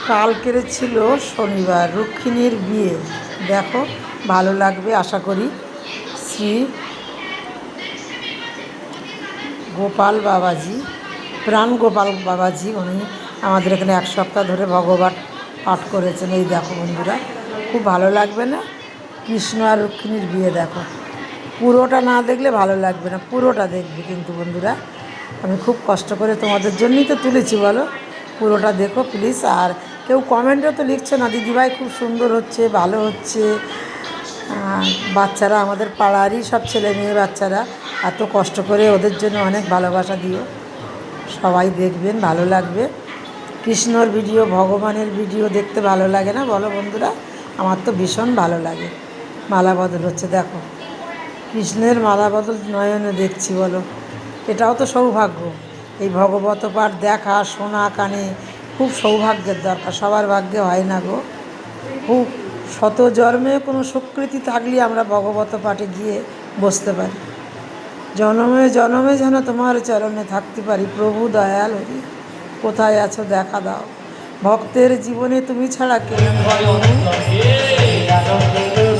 কালকের ছিল শনিবার, রুক্মিণীর বিয়ে। দেখো, ভালো লাগবে আশা করি। শ্রী গোপাল বাবাজি, প্রাণ গোপাল বাবাজি, উনি আমাদের এখানে 1 সপ্তাহ ধরে ভগবত পাঠ করেছেন। এই দেখো বন্ধুরা, খুব ভালো লাগবে না? কৃষ্ণ আর রুক্মিণীর বিয়ে দেখো। পুরোটা না দেখলে ভালো লাগবে না, পুরোটা দেখবে কিন্তু বন্ধুরা। আমি খুব কষ্ট করে তোমাদের জন্যই তো তুলেছি, বলো। পুরোটা দেখো প্লিজ। আর কেউ কমেন্টও তো লিখছে না, দিদিভাই খুব সুন্দর হচ্ছে, ভালো হচ্ছে। বাচ্চারা আমাদের পাড়ারই সব ছেলে মেয়ে বাচ্চারা, এত কষ্ট করে ওদের জন্য অনেক ভালোবাসা দিও। সবাই দেখবেন, ভালো লাগবে। কৃষ্ণর ভিডিও, ভগবানের ভিডিও দেখতে ভালো লাগে না বলো বন্ধুরা? আমার তো ভীষণ ভালো লাগে। মালা বদল হচ্ছে দেখো, কৃষ্ণের মালা বদল নয়নে দেখছি, বলো। এটাও তো সৌভাগ্য। এই ভগবত পাঠ দেখা, শোনা কানে খুব সৌভাগ্যের দরকার, সবার ভাগ্যে হয় না গো। খুব শত জন্মে কোনো সুকৃতি থাকলে আমরা ভগবত পাঠে গিয়ে বসতে পারি। জনমে জনমে যেন তোমার চরণে থাকতে পারি। প্রভু দয়াল হরি, কোথায় আছো দেখা দাও। ভক্তের জীবনে তুমি ছাড়া কে?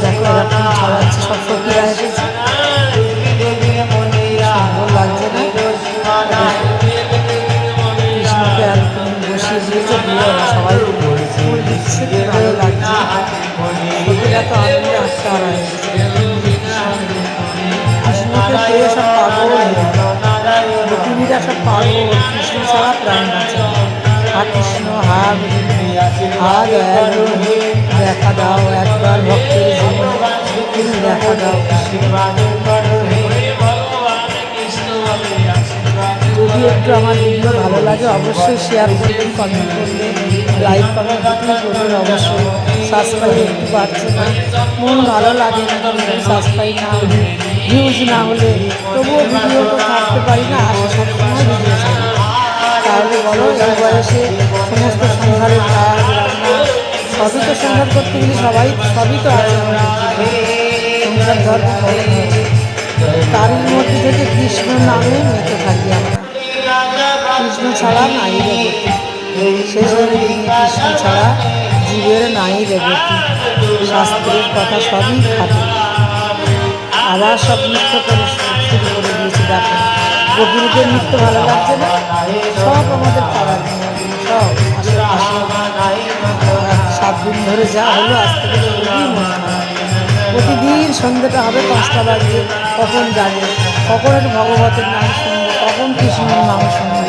দেখো এরকম ছড়াচ্ছে, সব সখীরা এসেছে। সুন্দর লাগছে না? কৃষ্ণকে আর বসিয়ে দিয়েছে, দিয়ে সবাই ফুল দিচ্ছে, ভালো লাগছে। সখীরা তো আনন্দে আত্মহারা হয়ে গেছে। কৃষ্ণকে পেয়ে সব পাগল হয়ে গেল। রুক্মিণীরা সব পাগল, কৃষ্ণ ছাড়া প্রাণ বাঁচে। হা কৃষ্ণ, হা হা দয়ালু, দেখা দাও একবার ভক্তের জীবনে, তুমি দেখা দাও। যদি একটু আমার ভিডিও ভালো লাগে অবশ্যই শেয়ার করবেন, কমেন্ট করবেন, লাইক কমেন্ট করবেন অবশ্যই। সাবস্ক্রাইব একটু বাড়ছে না, মন ভালো লাগে না সাবস্ক্রাইব না হলে, ভিউজ না হলে। তবুও ভিডিও তো থাকতে পারি না, আসে সবসময় ভিডিও চাই। তাহলে বলো, এই বয়সে সমস্ত সংসারের কাজ, রান্না সবই তো সংসার করতে গেলে সবই তো আছে আমাদের। সংসার ধর্ম করতে হবে, তারই মধ্যে থেকে কৃষ্ণ নামে মেতে থাকি আমরা। কৃষ্ণ ছাড়া নাই জগতি, শেষের দিনে কৃষ্ণ ছাড়া জীবের নাই জগতি। শাস্ত্রের কথা সবই খাটে, আবার সব নৃত্য করে শুরু করে দিয়েছে। দেখো, গোপিনীদের নৃত্য ভালো লাগছে না? সব আমাদের পাড়ার মেয়েগুলো, সব আশেপাশে 7 দিন ধরে যা হলো, আজ থেকে খুবই মন খারাপ। প্রতিদিন সন্ধ্যেটা হবে 5টা বাজবে, কখন যাবে, কখন একটু ভগবতের নাম শুনবো, কখন কৃষ্ণের নাম শুনবো।